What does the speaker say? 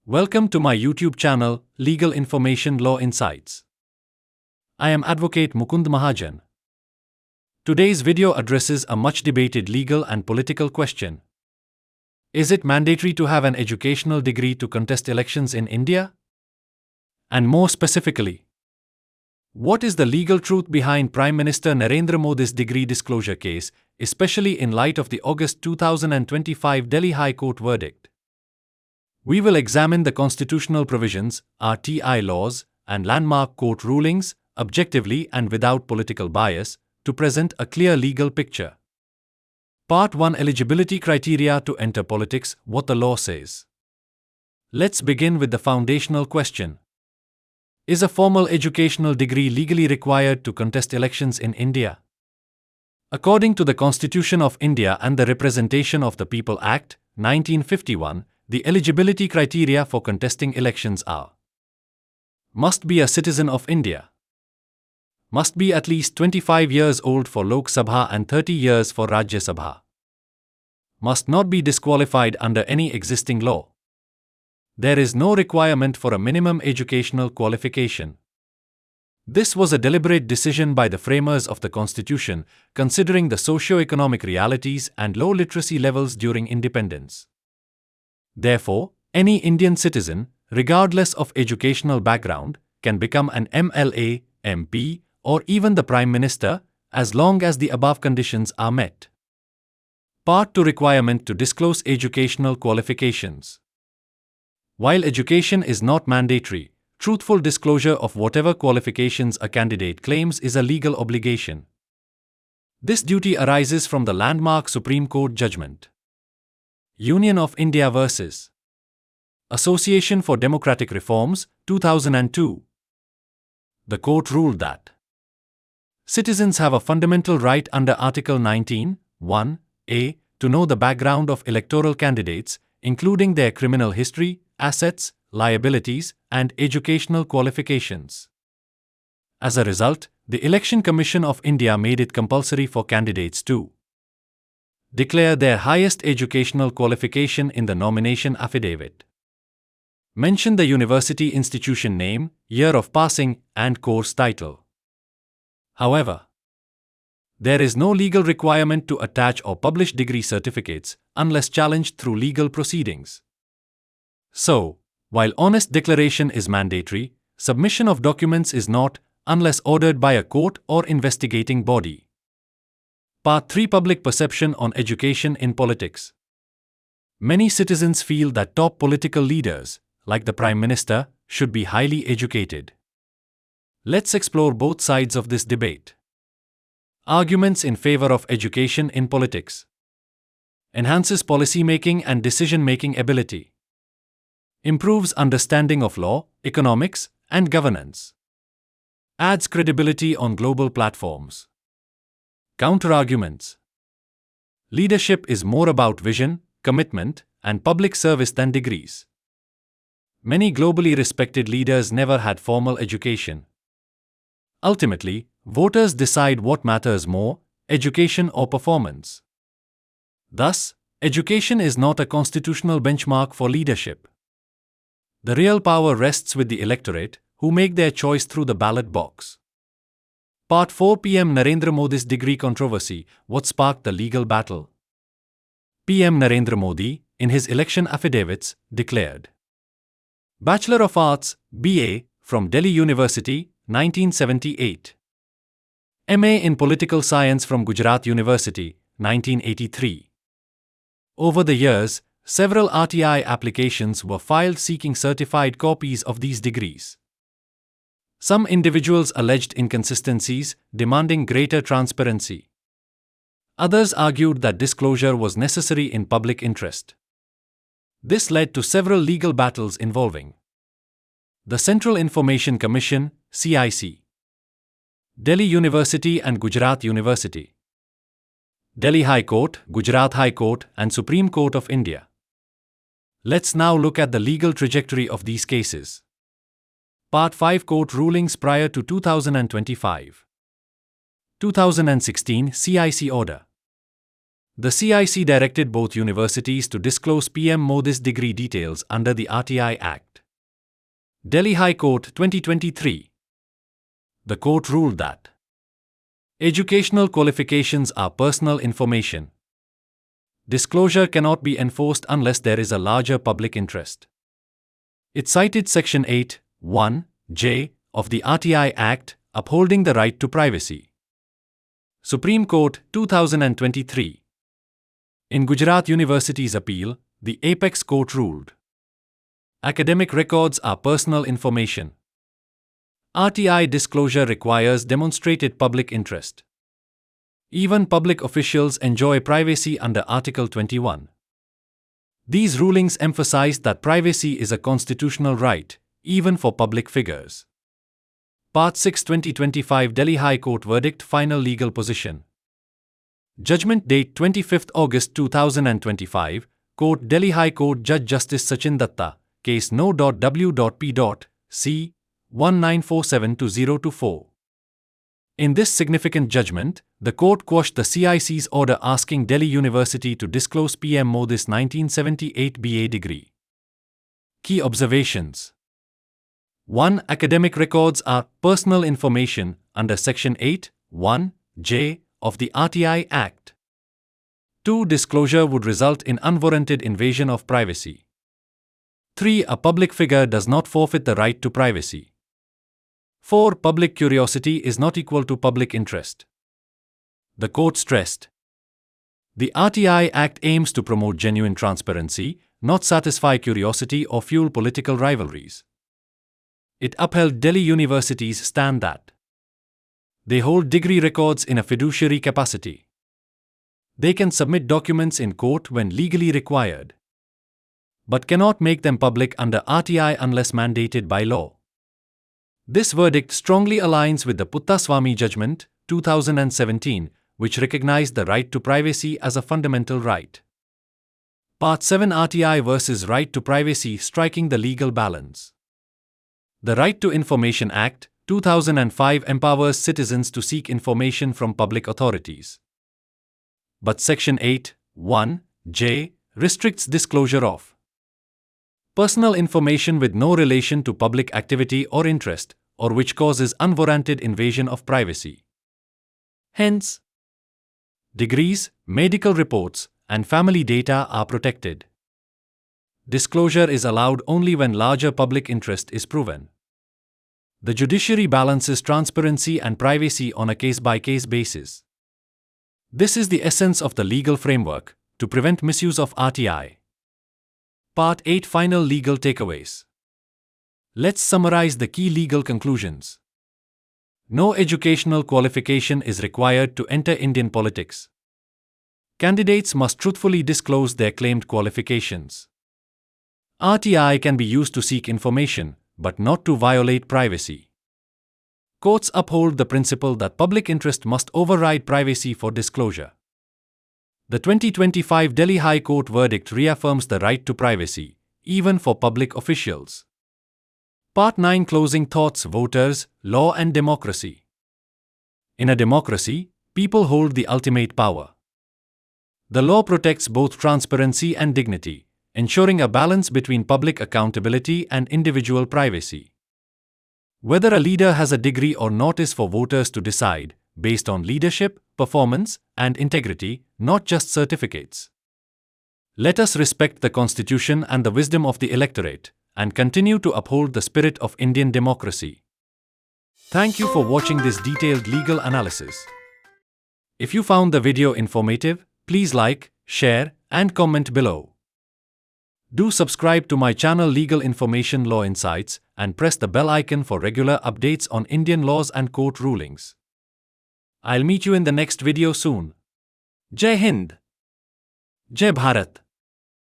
Welcome to my YouTube channel, Legal Information Law Insights. I am Advocate Mukund Mahajan. Today's video addresses a much debated legal and political question. Is it mandatory to have an educational degree to contest elections in India? And more specifically, what is the legal truth behind Prime Minister Narendra Modi's degree disclosure case, especially in light of the August 2025 Delhi High Court verdict? We will examine the constitutional provisions, RTI laws, and landmark court rulings, objectively and without political bias, to present a clear legal picture. Part 1: Eligibility criteria to enter politics, what the law says. Let's begin with the foundational question. Is a formal educational degree legally required to contest elections in India? According to the Constitution of India and the Representation of the People Act, 1951, the eligibility criteria for contesting elections are: must be a citizen of India, must be at least 25 years old for Lok Sabha and 30 years for Rajya Sabha, must not be disqualified under any existing law. There is no requirement for a minimum educational qualification. This was a deliberate decision by the framers of the Constitution, considering the socio-economic realities and low literacy levels during independence. Therefore, any Indian citizen, regardless of educational background, can become an MLA, MP, or even the Prime Minister, as long as the above conditions are met. Part 2: Requirement to disclose educational qualifications. While education is not mandatory, truthful disclosure of whatever qualifications a candidate claims is a legal obligation. This duty arises from the landmark Supreme Court judgment. Union of India vs. Association for Democratic Reforms, 2002. The court ruled that citizens have a fundamental right under Article 19(1)(a) to know the background of electoral candidates, including their criminal history, assets, liabilities, and educational qualifications. As a result, the Election Commission of India made it compulsory for candidates to declare their highest educational qualification in the nomination affidavit. Mention the university institution name, year of passing, and course title. However, there is no legal requirement to attach or publish degree certificates unless challenged through legal proceedings. So, while honest declaration is mandatory, submission of documents is not, unless ordered by a court or investigating body. Part 3: Public perception on education in politics. Many citizens feel that top political leaders, like the Prime Minister, should be highly educated. Let's explore both sides of this debate. Arguments in favor of education in politics. Enhances policy-making and decision-making ability. Improves understanding of law, economics, and governance. Adds credibility on global platforms. Counter-arguments. Leadership is more about vision, commitment, and public service than degrees. Many globally respected leaders never had formal education. Ultimately, voters decide what matters more, education or performance. Thus, education is not a constitutional benchmark for leadership. The real power rests with the electorate, who make their choice through the ballot box. Part 4: PM Narendra Modi's degree controversy, what sparked the legal battle. PM Narendra Modi, in his election affidavits, declared Bachelor of Arts, BA, from Delhi University, 1978. MA in Political Science from Gujarat University, 1983. Over the years, several RTI applications were filed seeking certified copies of these degrees. Some individuals alleged inconsistencies, demanding greater transparency. Others argued that disclosure was necessary in public interest. This led to several legal battles involving the Central Information Commission, CIC, Delhi University and Gujarat University, Delhi High Court, Gujarat High Court, and Supreme Court of India. Let's now look at the legal trajectory of these cases. Part 5: Court rulings prior to 2025. 2016 CIC order. The CIC directed both universities to disclose PM Modi's degree details under the RTI Act. Delhi High Court 2023. The court ruled that educational qualifications are personal information. Disclosure cannot be enforced unless there is a larger public interest. It cited Section 8(1)(j) of the RTI Act, upholding the right to privacy. Supreme Court 2023. In Gujarat University's appeal, the Apex Court ruled academic records are personal information. RTI disclosure requires demonstrated public interest. Even public officials enjoy privacy under Article 21. These rulings emphasized that privacy is a constitutional right, even for public figures. Part 6 2025 Delhi High Court Verdict Final Legal Position. Judgment date 25 August 2025, Court Delhi High Court Judge Justice Sachin Datta, Case No.W.P.C. 1947-2024. In this significant judgment, the court quashed the CIC's order asking Delhi University to disclose PM Modi's 1978 BA degree. Key observations. 1. Academic records are personal information under Section 8(1)(j) of the RTI Act. 2. Disclosure would result in unwarranted invasion of privacy. 3. A public figure does not forfeit the right to privacy. 4. Public curiosity is not equal to public interest. The court stressed the RTI Act aims to promote genuine transparency, not satisfy curiosity or fuel political rivalries. It upheld Delhi University's stand that they hold degree records in a fiduciary capacity. They can submit documents in court when legally required, but cannot make them public under RTI unless mandated by law. This verdict strongly aligns with the Puttaswamy judgment, 2017, which recognized the right to privacy as a fundamental right. Part 7 RTI versus right to privacy striking the legal balance. The Right to Information Act, 2005 empowers citizens to seek information from public authorities. But Section 8(1)(j) restricts disclosure of personal information with no relation to public activity or interest, or which causes unwarranted invasion of privacy. Hence, degrees, medical reports, and family data are protected. Disclosure is allowed only when larger public interest is proven. The judiciary balances transparency and privacy on a case-by-case basis. This is the essence of the legal framework to prevent misuse of RTI. Part 8 Final Legal Takeaways. Let's summarize the key legal conclusions. No educational qualification is required to enter Indian politics. Candidates must truthfully disclose their claimed qualifications. RTI can be used to seek information, but not to violate privacy. Courts uphold the principle that public interest must override privacy for disclosure. The 2025 Delhi High Court verdict reaffirms the right to privacy, even for public officials. Part 9 Closing Thoughts Voters, Law and Democracy. In a democracy, people hold the ultimate power. The law protects both transparency and dignity, ensuring a balance between public accountability and individual privacy. Whether a leader has a degree or not is for voters to decide, based on leadership, performance, and integrity, not just certificates. Let us respect the Constitution and the wisdom of the electorate, and continue to uphold the spirit of Indian democracy. Thank you for watching this detailed legal analysis. If you found the video informative, please like, share, and comment below. Do subscribe to my channel Legal Information Law Insights and press the bell icon for regular updates on Indian laws and court rulings. I'll meet you in the next video soon. Jai Hind. Jai Bharat.